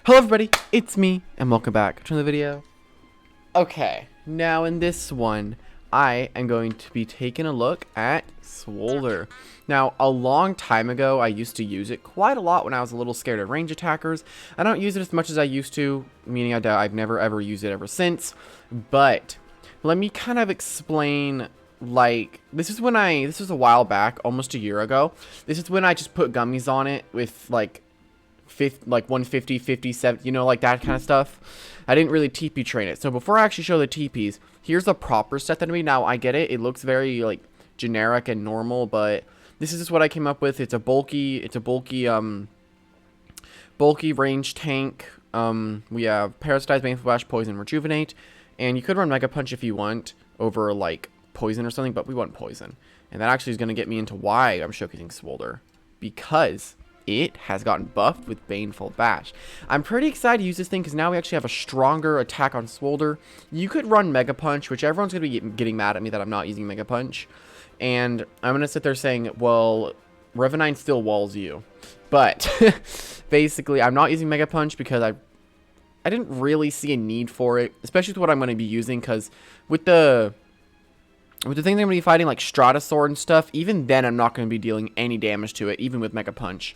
Hello everybody, it's me, and welcome back to the video. Okay, now in this one, I am going to be taking a look at Swolder. Now, a long time ago, I used to use it quite a lot when I was a little scared of range attackers. I don't use it as much as I used to, meaning I've never ever used it ever since. But, let me kind of explain, like, this was a while back, almost a year ago. This is when I just put gummies on it with, like 150, 57, you know, like that kind of stuff. I didn't really TP train it. So before I actually show the TPs, here's the proper set that I made. Now, I get it. It looks very, like, generic and normal, but this is just what I came up with. It's a bulky range tank. We have Parasitize, Baneful Bash, Poison, Rejuvenate, and you could run Mega Punch if you want over, like, Poison or something, but we want Poison. And that actually is going to get me into why I'm showcasing Swolder, because it has gotten buffed with Baneful Bash. I'm pretty excited to use this thing because now we actually have a stronger attack on Swolder. You could run Mega Punch, which everyone's going to be getting mad at me that I'm not using Mega Punch. And I'm going to sit there saying, well, Revenine still walls you. But basically, I'm not using Mega Punch because I didn't really see a need for it, especially with what I'm going to be using, because with the things I'm going to be fighting, like Speedersonicv and stuff, even then I'm not going to be dealing any damage to it, even with Mega Punch.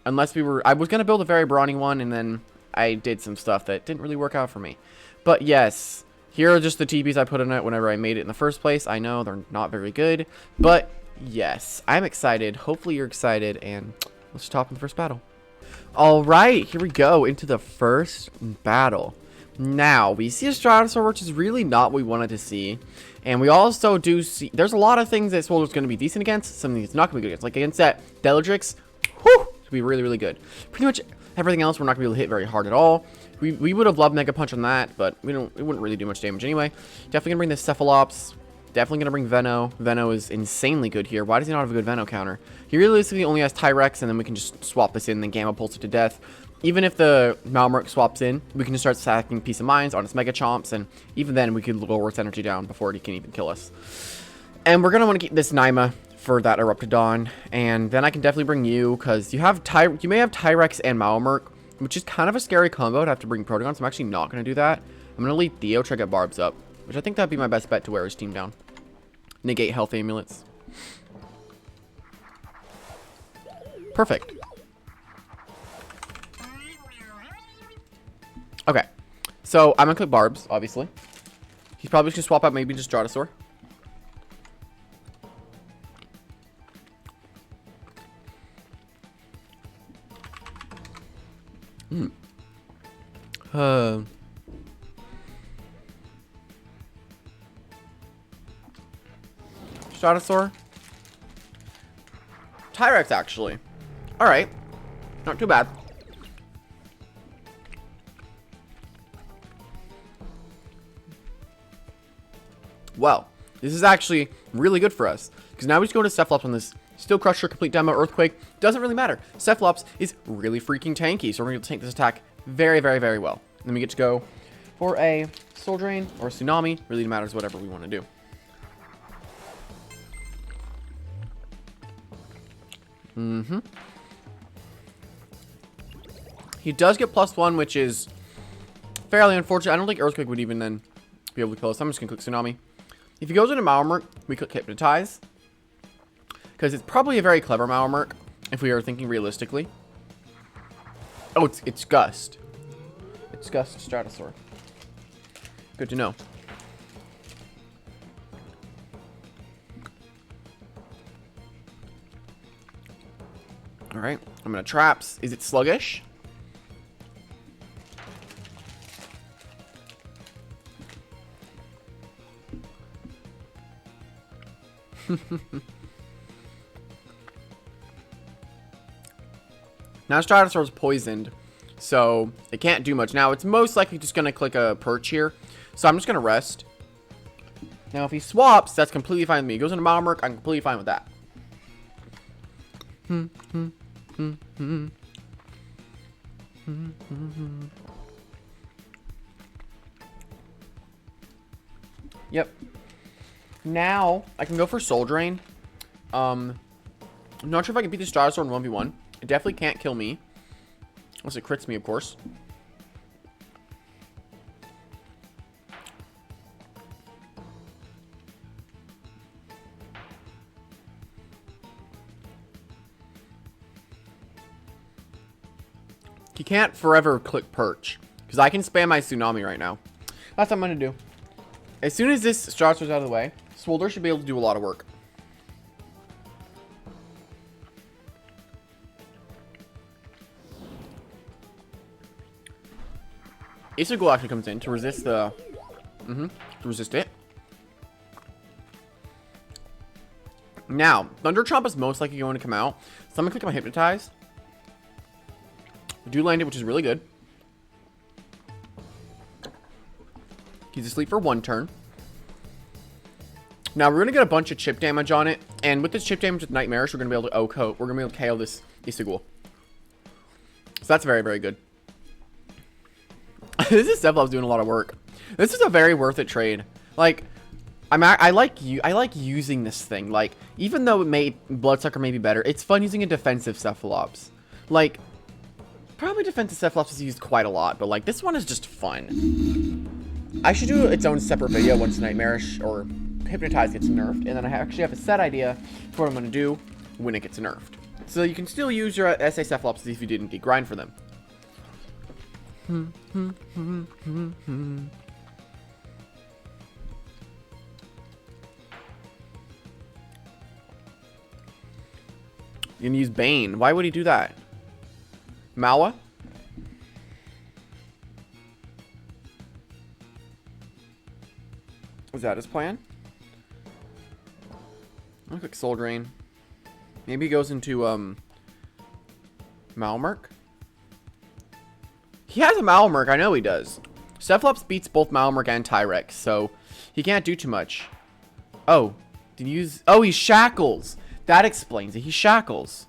Unless I was going to build a very brawny one, and then I did some stuff that didn't really work out for me. But yes, here are just the TPs I put in it whenever I made it in the first place. I know they're not very good, but yes, I'm excited. Hopefully you're excited, and let's just hop in the first battle. Alright, here we go into the first battle. Now, we see a Speedersonicv, which is really not what we wanted to see. And we also do see, there's a lot of things that Swolder's going to be decent against, something it's not going to be good against. Like against that Deladrix, whew, it's going to be really, really good. Pretty much everything else we're not going to be able to hit very hard at all. We would have loved Mega Punch on that, but it wouldn't really do much damage anyway. Definitely going to bring the Cephalops. Definitely going to bring Veno. Veno is insanely good here. Why does he not have a good Veno counter? He realistically only has Tyrex, and then we can just swap this in and then Gamma Pulse it to death. Even if the Malmerk swaps in, we can just start stacking Piece of Minds on its Mega Chomps, and even then we could lower its energy down before it can even kill us. And we're going to want to keep this Naima for that Eruptodon, and then I can definitely bring you, because you may have Tyrex and Malmerk, which is kind of a scary combo to have to bring Protagon, so I'm actually not going to do that. I'm going to lead Theo, try to get Barbs up, which I think that'd be my best bet to wear his team down. Negate Health Amulets. Perfect. Okay, so I'm gonna click Barbs, obviously. He's probably just gonna swap out maybe just Speedersonicv. Speedersonicv. Tyrex, actually. Alright, not too bad. Well, this is actually really good for us, because now we just go to Cephalops on this Steel Crusher, Complete Demo, Earthquake. Doesn't really matter. Cephalops is really freaking tanky, so we're going to tank this attack very, very, very well. Then we get to go for a Soul Drain or a Tsunami. Really matters whatever we want to do. He does get +1, which is fairly unfortunate. I don't think Earthquake would even then be able to kill us. I'm just going to click Tsunami. If he goes into Malmerk, we click Hypnotize, because it's probably a very clever Malmerk, if we are thinking realistically. Oh, it's Gust. It's Gust Speedersonicv. Good to know. Alright, I'm going to Traps. Is it Sluggish? Now Speedersonicv's poisoned, so it can't do much. Now it's most likely just going to click a Perch here, so I'm just going to rest. Now if he swaps, that's completely fine with me. He goes into Malmerk, I'm completely fine with that. Yep. Now I can go for Soul Drain. I'm not sure if I can beat the Speedersonicv in 1v1. It definitely can't kill me. Unless it crits me, of course. can't forever click perch. Because I can spam my tsunami right now. That's what I'm going to do. As soon as this Stratosaur's out of the way, Swolder should be able to do a lot of work. Isagul actually comes in to resist the... to resist it. Now, Thunder Chomp is most likely going to come out. So I'm going to click on my Hypnotize. Do land it, which is really good. He's asleep for 1 turn. Now, we're going to get a bunch of chip damage on it. And with this chip damage with Nightmarish, we're going to be able to OHKO. We're going to be able to KO this Isagul. So that's very, very good. This is Sevlov's doing a lot of work. This is a very worth it trade. Like, I like using this thing. Like, even though Bloodsucker may be better, it's fun using a defensive Cephalops. Like, probably defensive Cephalops is used quite a lot, but like this one is just fun. I should do its own separate video once Nightmarish or Hypnotize gets nerfed, and then I actually have a set idea for what I'm going to do when it gets nerfed. So you can still use your SA Cephalops if you didn't grind for them. You can use Bane. Why would he do that? Mawa? Was that his plan? I'll click Soul Drain. Maybe he goes into Malmerk? He has a Malmerk, I know he does. Cephalops beats both Malmerk and Tyrex, so he can't do too much. Oh, did he use... Oh, he shackles! That explains it. He shackles.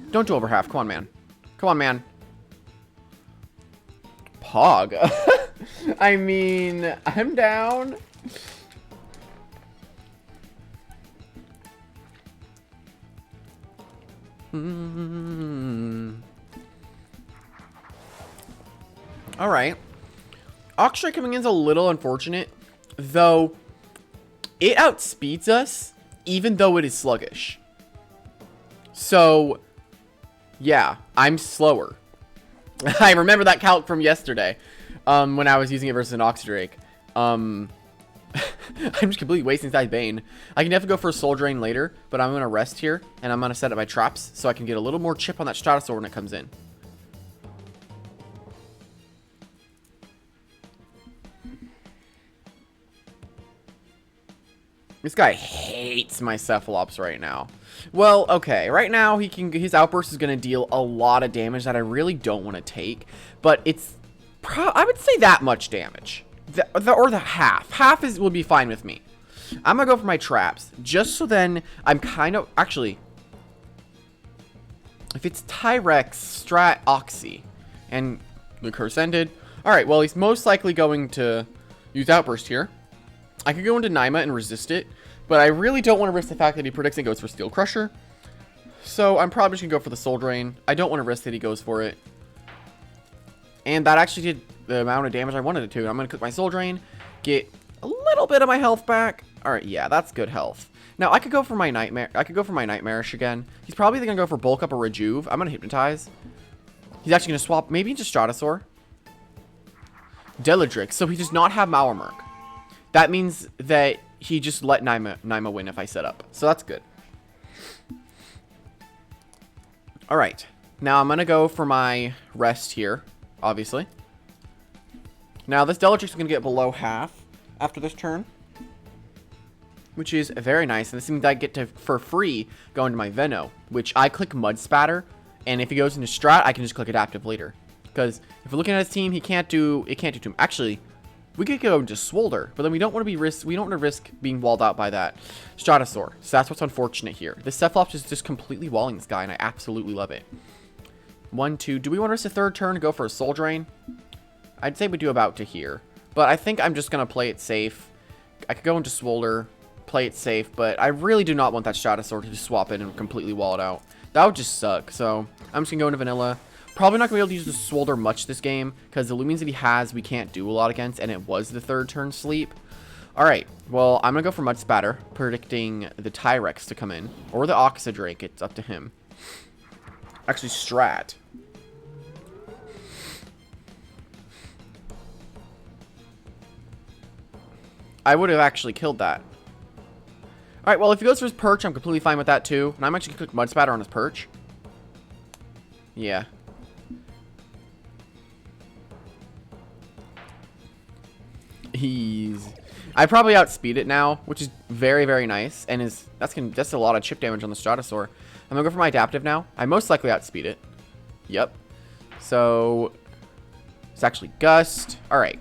Don't do over half. Come on, man. Come on, man. Pog. I mean, I'm down. Alright. Oxtray coming in is a little unfortunate, though it outspeeds us, even though it is sluggish. So, yeah, I'm slower. I remember that calc from yesterday, when I was using it versus an Oxdrake. I'm just completely wasting Side Bane. I can definitely go for a Soul Drain later, but I'm going to rest here, and I'm going to set up my traps so I can get a little more chip on that Stratosaur when it comes in. This guy hates my Cephalops right now. Well, okay. Right now, his Outburst is going to deal a lot of damage that I really don't want to take. But it's... I would say that much damage. Or the half. Half will be fine with me. I'm going to go for my traps. Just so then I'm kind of... Actually, if it's Tyrex, Strat, Oxy, and the curse ended. Alright, well, he's most likely going to use Outburst here. I could go into Naima and resist it, but I really don't want to risk the fact that he predicts and goes for Steel Crusher. So I'm probably just going to go for the Soul Drain. I don't want to risk that he goes for it. And that actually did the amount of damage I wanted it to. I'm going to click my Soul Drain, get a little bit of my health back. Alright, yeah, that's good health. Now, I could go for my Nightmare. I could go for my Nightmarish again. He's probably going to go for Bulk Up or Rejuve. I'm going to Hypnotize. He's actually going to swap maybe into Stratosaur. Deladrix, so he does not have Malmerk. That means that he just let Naima win if I set up. So that's good. Alright. Now I'm going to go for my rest here, obviously. Now this Deladrix is going to get below half after this turn, which is very nice. And this means I get to, for free, go into my Veno, which I click Mud Spatter. And if he goes into Strat, I can just click Adaptive later. Because if we're looking at his team, it can't do too much. Actually, we could go into Swolder, but then we don't want to risk being walled out by that Stratosaur. So that's what's unfortunate here. This Cephalops is just completely walling this guy, and I absolutely love it. 1, 2. Do we want to risk a third turn to go for a Soul Drain? I'd say we do about to here. But I think I'm just going to play it safe. I could go into Swolder, play it safe, but I really do not want that Stratosaur to just swap in and completely wall it out. That would just suck. So I'm just going to go into Vanilla. Probably not going to be able to use the Swolder much this game, because the Loomians that he has, we can't do a lot against, and it was the third turn sleep. Alright, well, I'm going to go for Mud Spatter, predicting the Tyrex to come in, or the Oxydrake, it's up to him. Actually, Strat. I would have actually killed that. Alright, well, if he goes for his perch, I'm completely fine with that, too. And I'm actually going to click Mud Spatter on his perch. Yeah. I probably outspeed it now, which is very, very nice. And that's a lot of chip damage on the Stratosaur. I'm going to go for my adaptive now. I most likely outspeed it. Yep. So, it's actually Gust. Alright.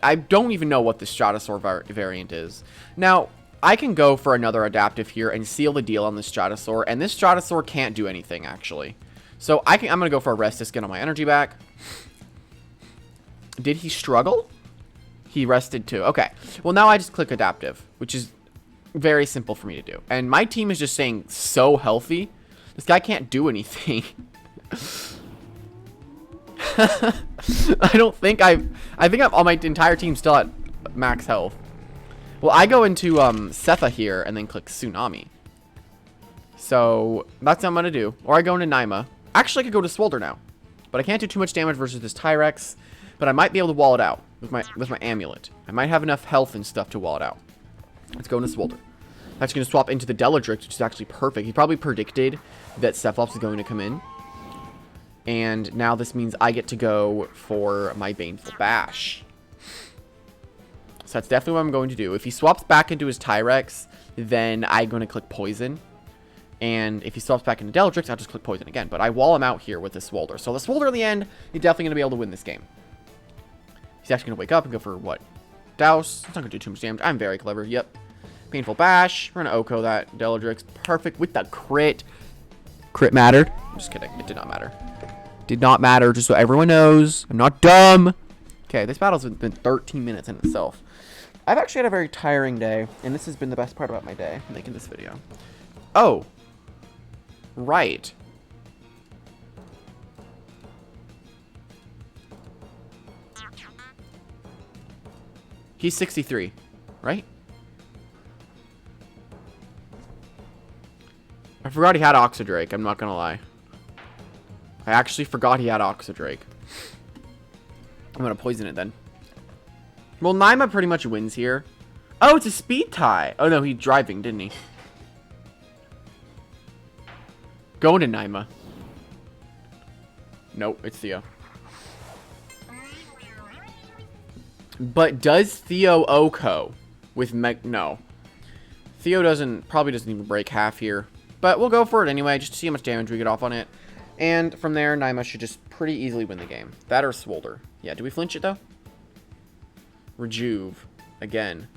I don't even know what the Stratosaur variant is. Now, I can go for another adaptive here and seal the deal on this Stratosaur. And this Stratosaur can't do anything, actually. So, I'm going to go for a Restus, get all my energy back. Did he struggle? He rested too. Okay. Well, now I just click adaptive, which is very simple for me to do. And my team is just staying so healthy. This guy can't do anything. I think I'm all my entire team still at max health. Well, I go into Setha here and then click Tsunami. So that's what I'm gonna do. Or I go into Naima. Actually, I could go to Swolder now, but I can't do too much damage versus this Tyrex. But I might be able to wall it out with my amulet. I might have enough health and stuff to wall it out. Let's go into Swolder. I'm actually going to swap into the Deladrix, which is actually perfect. He probably predicted that Cephalops is going to come in. And now this means I get to go for my Baneful Bash. So that's definitely what I'm going to do. If he swaps back into his Tyrex, then I'm going to click Poison. And if he swaps back into Deladrix, I'll just click Poison again. But I wall him out here with the Swolder. So the Swolder in the end, he's definitely going to be able to win this game. He's actually going to wake up and go for what? Douse. It's not going to do too much damage. I'm very clever. Yep. Painful Bash. We're going to Oko that Deladrix. Perfect with the crit. Crit mattered. I'm just kidding. It did not matter. Did not matter. Just so everyone knows. I'm not dumb. Okay, this battle's been 13 minutes in itself. I've actually had a very tiring day. And this has been the best part about my day. Making this video. Oh. Right. He's 63, right? I forgot he had Oxydrake, I'm not gonna lie. I actually forgot he had Oxydrake. I'm gonna poison it then. Well, Naima pretty much wins here. Oh, it's a speed tie. Oh no, he's driving, didn't he? Going to Naima. Nope, it's Theo. But does Theo Oko with No. Theo probably doesn't even break half here. But we'll go for it anyway, just to see how much damage we get off on it. And from there, Naima should just pretty easily win the game. That or Swolder. Yeah, do we flinch it though? Rejuve. Again.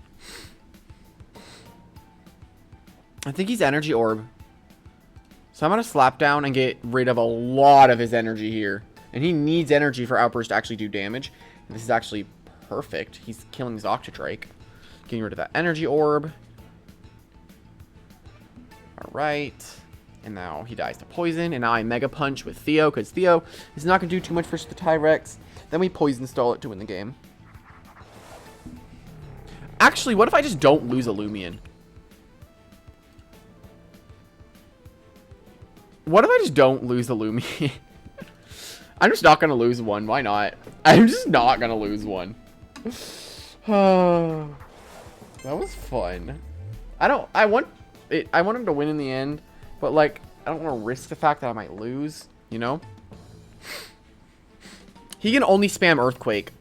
I think he's Energy Orb. So I'm going to slap down and get rid of a lot of his energy here. And he needs energy for Outburst to actually do damage. And this is actually perfect. He's killing his Octodrake. Getting rid of that energy orb. Alright. And now he dies to poison. And now I Mega Punch with Theo. Because Theo is not going to do too much versus the Tyrex. Then we Poison Stall it to win the game. Actually, what if I just don't lose a Loomian? What if I just don't lose a Loomian? I'm just not going to lose one. Why not? I'm just not going to lose one. That was fun. I want him to win in the end, but like I don't want to risk the fact that I might lose, you know? He can only spam Earthquake.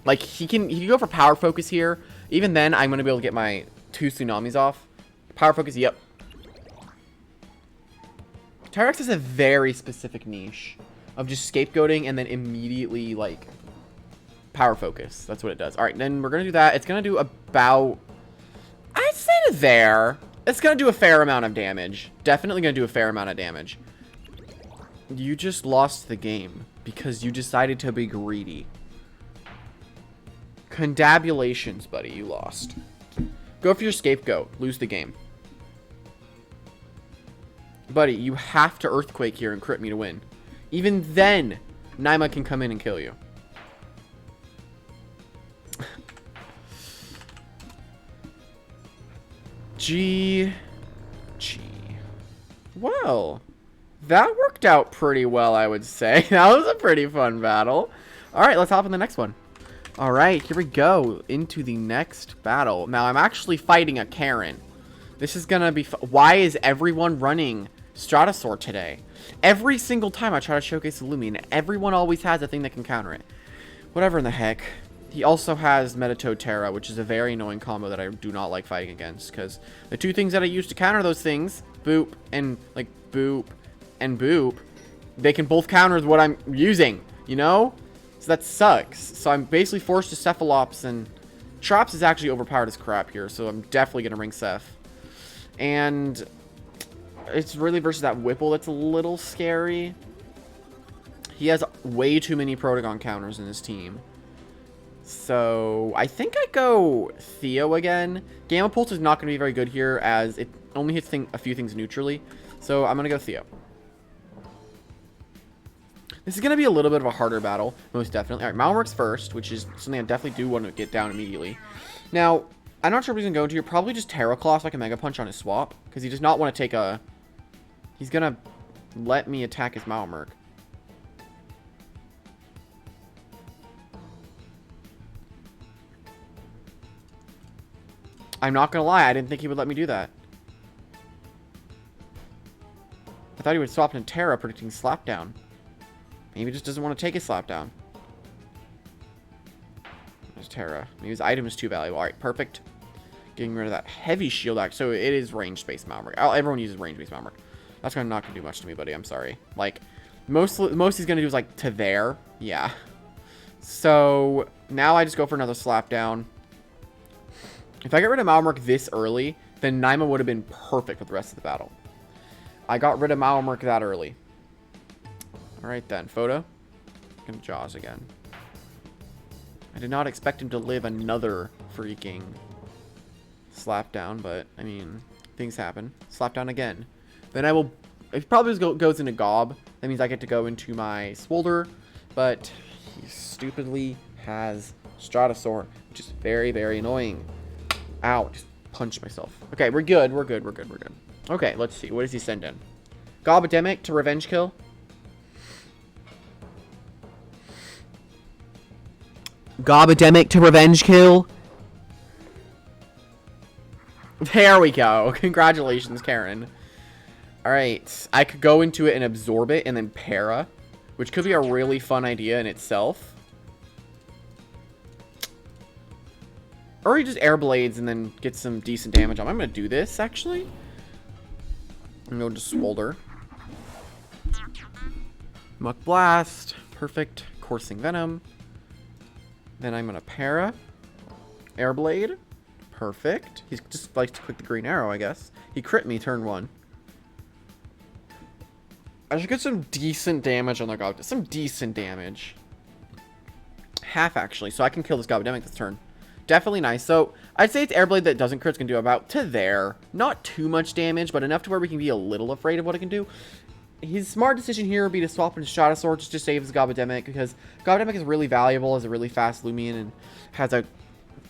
Like he can go for Power Focus here. Even then I'm going to be able to get my 2 Tsunamis off. Power Focus, yep. Tyrex has a very specific niche of just scapegoating and then immediately like Power Focus. That's what it does. All right, then we're going to do that. It's going to do about, I'd say to there. It's going to do a fair amount of damage. Definitely going to do a fair amount of damage. You just lost the game because you decided to be greedy. Condabulations, buddy. You lost. Go for your scapegoat. Lose the game. Buddy, you have to Earthquake here and crit me to win. Even then, Naima can come in and kill you. G. Well, that worked out pretty well, I would say. That was a pretty fun battle. All right, let's hop in the next one. Alright, here we go. Into the next battle. Now, I'm actually fighting a Karen. This is gonna be... Why is everyone running Stratosaur today? Every single time I try to showcase the Loomian, everyone always has a thing that can counter it. Whatever in the heck. He also has Metatoad Terra, which is a very annoying combo that I do not like fighting against. Because the two things that I use to counter those things, Boop and, like, Boop and Boop, they can both counter what I'm using, you know? So that sucks. So I'm basically forced to Cephalops, and Traps is actually overpowered as crap here, so I'm definitely going to ring Ceph. And it's really versus that Whipple that's a little scary. He has way too many Protagon counters in his team. So I think I go Theo again. Gamma Pulse is not going to be very good here, as it only hits a few things neutrally. So I'm going to go Theo. This is going to be a little bit of a harder battle, most definitely. All right, Malworks first, which is something I definitely do want to get down immediately. Now, I'm not sure what he's going to go into here. Probably just Terra Claw so I can Mega Punch on his swap, because he does not want to take a... He's going to let me attack his Malwork. I'm not going to lie, I didn't think he would let me do that. I thought he would swap in Terra, predicting Slapdown. Maybe he just doesn't want to take his Slapdown. There's Terra. Maybe his item is too valuable. Alright, perfect. Getting rid of that heavy shield act. So it is range-based Malwork. Everyone uses range-based Malwork. That's not going to do much to me, buddy. I'm sorry. Like, most he's going to do is, like, to there. Yeah. So, now I just go for another Slapdown. If I get rid of Malwork this early, then Naima would have been perfect with the rest of the battle. I got rid of Malwork that early. Alright then, Photo. Gonna Jaws again. I did not expect him to live another freaking Slapdown, but, I mean, things happen. Slapdown again. Then I will... It probably goes into Gob. That means I get to go into my Swolder, but he stupidly has Stratosaur, which is very, very annoying. Ow, just punched myself. Okay, we're good, we're good, we're good, we're good. Okay, let's see. What does he send in? Gobademic to Revenge Kill. Gobademic to Revenge Kill. There we go. Congratulations, Karen. Alright, I could go into it and absorb it and then Para, which could be a really fun idea in itself. Or he just Air Blades and then get some decent damage on him. I'm going to do this, actually. I'm going to Swolder. Muck Blast. Perfect. Coursing Venom. Then I'm going to Para. Air Blade. Perfect. He just likes to click the green arrow, I guess. He crit me turn 1. I should get some decent damage on their Gob. Some decent damage. Half, actually. So I can kill this Gobademic this turn. Definitely nice. So, I'd say it's Airblade that doesn't crit. It's going to do about to there. Not too much damage, but enough to where we can be a little afraid of what it can do. His smart decision here would be to swap into Stratosaur just to save his Gobademic, because Gobademic is really valuable as a really fast Loomian and has a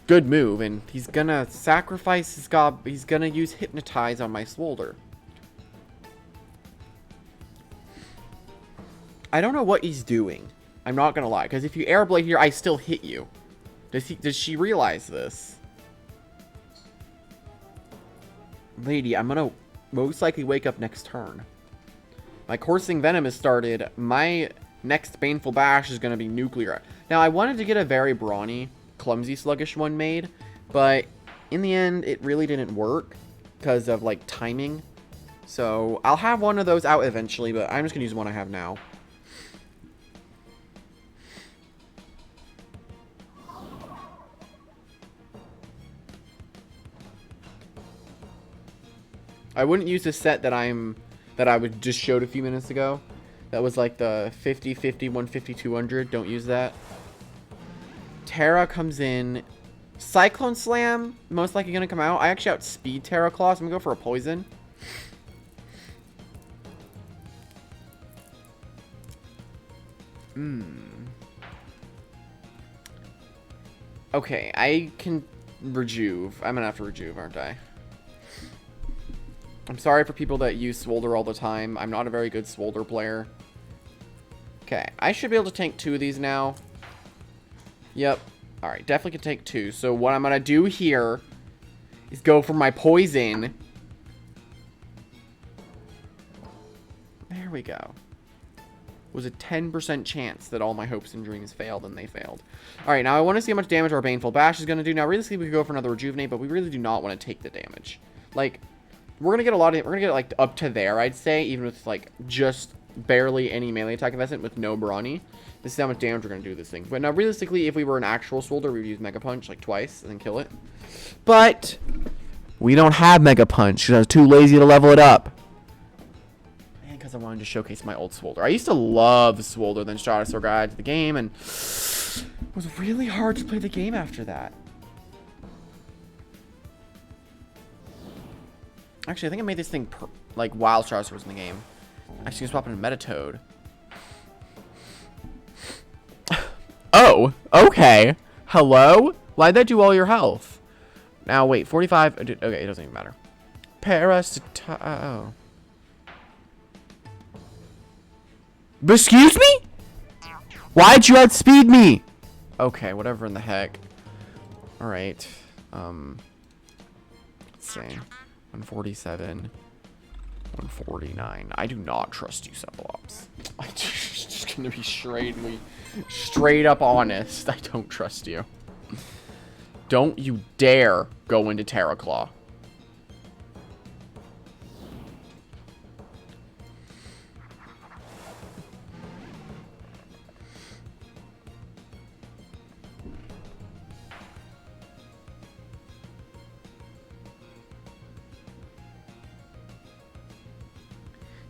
good move, and he's going to sacrifice his Gob. He's going to use Hypnotize on my Swolder. I don't know what he's doing. I'm not going to lie, because if you Airblade here, I still hit you. Does she realize this? Lady, I'm gonna most likely wake up next turn. My Coursing Venom has started. My next Baneful Bash is gonna be Nuclear. Now, I wanted to get a very brawny, clumsy, sluggish one made, but in the end, it really didn't work because of, like, timing. So, I'll have one of those out eventually, but I'm just gonna use the one I have now. I wouldn't use the set that I would just showed a few minutes ago. That was like the 50, 50, 150, 200. Don't use that. Terra comes in. Cyclone Slam, most likely going to come out. I actually outspeed Terra Claw, so I'm going to go for a Poison. Okay, I can Rejuve. I'm going to have to Rejuve, aren't I? I'm sorry for people that use Swolder all the time. I'm not a very good Swolder player. Okay, I should be able to tank 2 of these now. Yep. Alright, definitely can take 2. So what I'm going to do here is go for my poison. There we go. It was a 10% chance that all my hopes and dreams failed, and they failed. Alright, now I want to see how much damage our Baneful Bash is going to do. Now, realistically, we could go for another Rejuvenate, but we really do not want to take the damage. Like, we're going to get a lot of... We're going to get, like, up to there, I'd say, even with, like, just barely any melee attack investment with no Brawny. This is how much damage we're going to do to this thing. But now, realistically, if we were an actual Swolder, we would use Mega Punch, like, twice, and then kill it. But we don't have Mega Punch because I was too lazy to level it up. Man, because I wanted to showcase my old Swolder. I used to love Swolder, then Stratosaur got into the game, and it was really hard to play the game after that. Actually, I think I made this thing, like, while Stratosaur was in the game. Actually, swap it in Metatoad. Oh, okay. Hello? Why'd that do all your health? Now, wait, 45. Okay, it doesn't even matter. Oh. Excuse me? Why'd you outspeed me? Okay, whatever in the heck. Alright. Let's see. 147. 149. I do not trust you, Cephalops. I'm just gonna be straight up honest. I don't trust you. Don't you dare go into Terra Claw.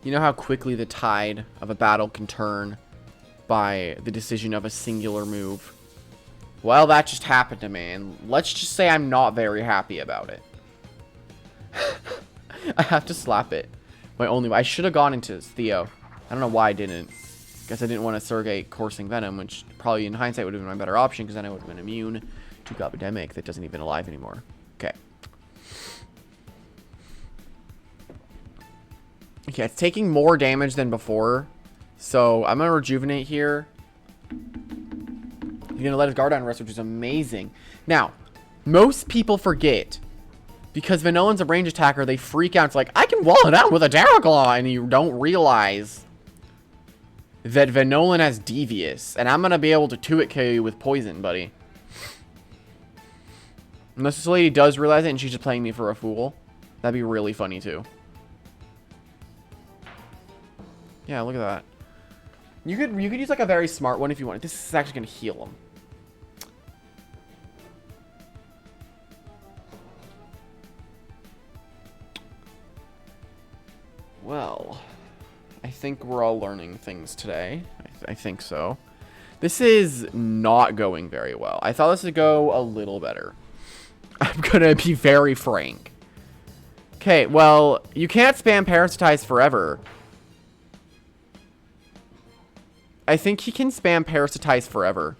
You know how quickly the tide of a battle can turn by the decision of a singular move? Well, that just happened to me, and let's just say I'm not very happy about it. I have to slap it. I should have gone into Theo. I don't know why I didn't. Guess I didn't want to Surgate Coursing Venom, which probably in hindsight would have been my better option, because then I would have been immune to Gobidemic that doesn't even alive anymore. Okay. Okay, it's taking more damage than before. So I'm going to Rejuvenate here. He's going to let his guard down rest, which is amazing. Now, most people forget. Because Venolan's a range attacker, they freak out. It's like, I can wall it out with a Terra Claw. And you don't realize that Venolan has Devious. And I'm going to be able to 2-hit KO you with Poison, buddy. Unless this lady does realize it and she's just playing me for a fool. That'd be really funny, too. Yeah, look at that. You could use like a very smart one if you want. This is actually going to heal him. Well, I think we're all learning things today. I think so. This is not going very well. I thought this would go a little better. I'm going to be very frank. Okay, well, you can't spam Parasitize forever. I think he can spam Parasitize forever.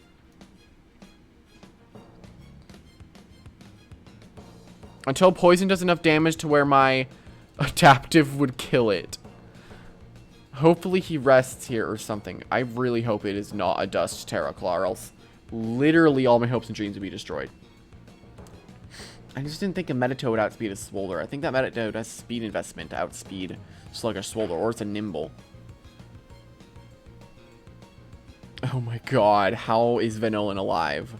Until Poison does enough damage to where my Adaptive would kill it. Hopefully he rests here or something. I really hope it is not a Dust Terra Claw, or else literally all my hopes and dreams would be destroyed. I just didn't think a Metatoad would outspeed a Swolder. I think that Metatoad has speed investment to outspeed Sluggish Swolder, or it's a Nimble. Oh my god, how is Venolan alive?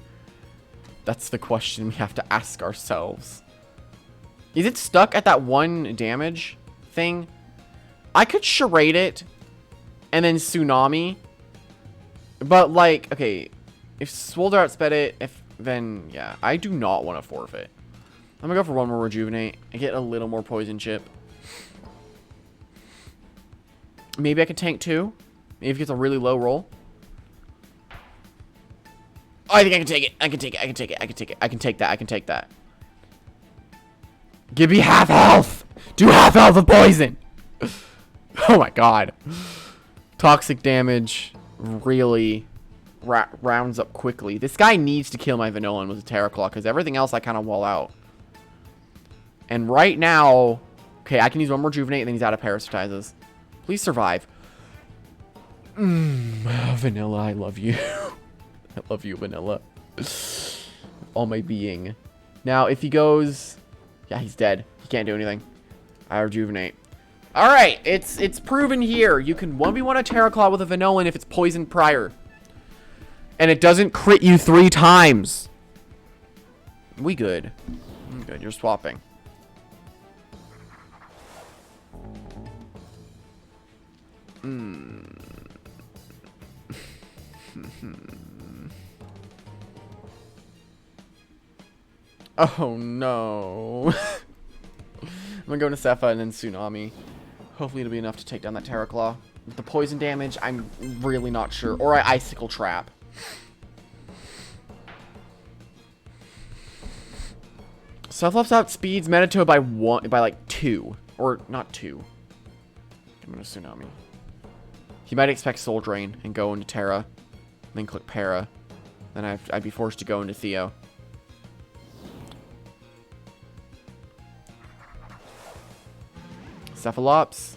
That's the question we have to ask ourselves. Is it stuck at that 1 damage thing? I could charade it and then Tsunami. But like, okay, if Swolder outsped it, then yeah, I do not want to forfeit. I'm gonna go for one more Rejuvenate and get a little more Poison Chip. Maybe I can tank 2. Maybe if it gets a really low roll. Oh, I think I can take it. I can take it. I can take it. I can take it. I can take that. I can take that. Give me half health. Do half health of poison. Oh my god. Toxic damage really rounds up quickly. This guy needs to kill my Venolan with a Terra Claw, because everything else I kind of wall out. And right now, okay, I can use one more Rejuvenate and then he's out of Parasitizes. Please survive. Vanilla, I love you. I love you, Vanilla. All my being. Now, if he goes... Yeah, he's dead. He can't do anything. I rejuvenate. Alright, it's proven here. You can 1v1 a Terraclaw with a Venolan if it's poisoned prior. And it doesn't crit you 3 times. We good. Good, you're swapping. Oh no. I'm gonna go into Sepha and then Tsunami. Hopefully it'll be enough to take down that Terraclaw. With the poison damage, I'm really not sure. Or I Icicle Trap. Self-Loves outspeeds Meditoad by like 2. Or not 2. I'm gonna Tsunami. He might expect Soul Drain and go into Terra. Then click Para. Then I'd be forced to go into Theo. Cephalops.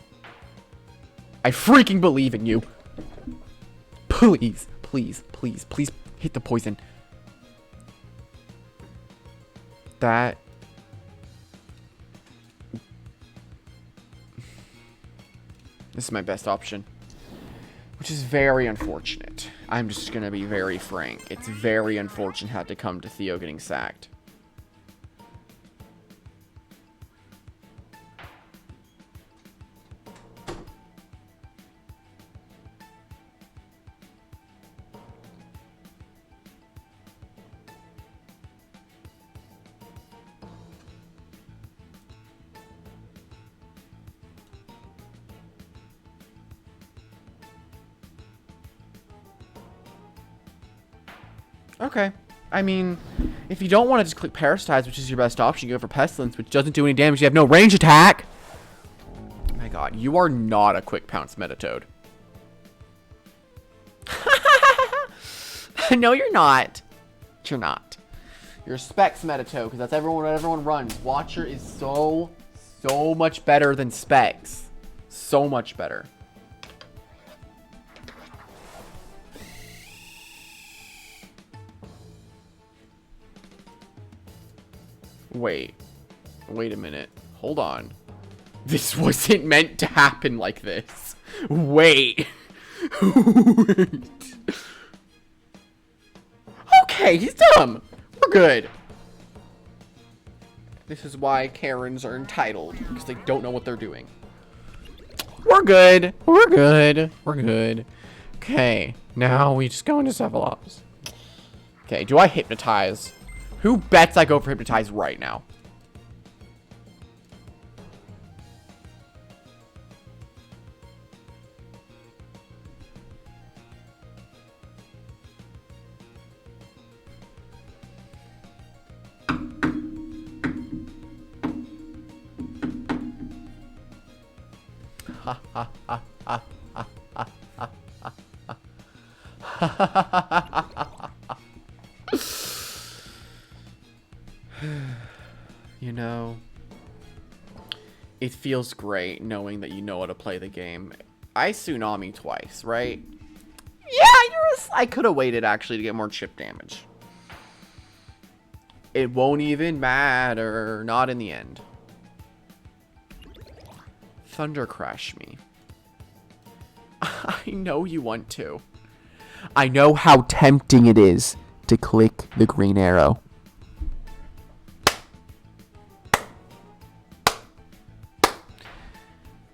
I freaking believe in you. Please, please, please, please hit the poison. That... This is my best option. Which is very unfortunate. I'm just gonna be very frank. It's very unfortunate had to come to Theo getting sacked. Okay. I mean, if you don't want to just click Parasitize, which is your best option, you go for Pestilence, which doesn't do any damage. You have no range attack. Oh my god, you are not a Quick Pounce Meditoad. No, you're not. You're not. You're a Specs Meditoad, because that's what everyone runs. Watcher is so much better than Specs. So much better. Wait a minute. Hold on. This wasn't meant to happen like this. Wait. Wait. Okay, he's dumb. We're good. This is why Karens are entitled, because they don't know what they're doing. We're good. We're good. We're good. Okay, now we just go into Cephalops. Okay, do I Hypnotize? Who bets I go for Hypnotize right now? Ha ha ha ha ha ha ha ha ha. You know, it feels great knowing that you know how to play the game. I Tsunami twice, right? Yeah, I could have waited actually to get more chip damage. It won't even matter. Not in the end. Thunder Crash me. I know you want to. I know how tempting it is to click the green arrow.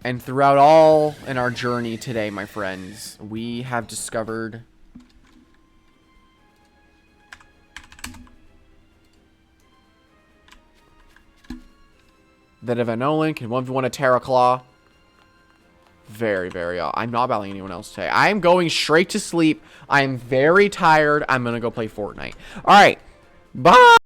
And throughout all in our journey today, my friends, we have discovered that if a Nolan can 1v1 a Terraclaw, very, I'm not battling anyone else today. I am going straight to sleep. I am very tired. I'm going to go play Fortnite. All right. Bye.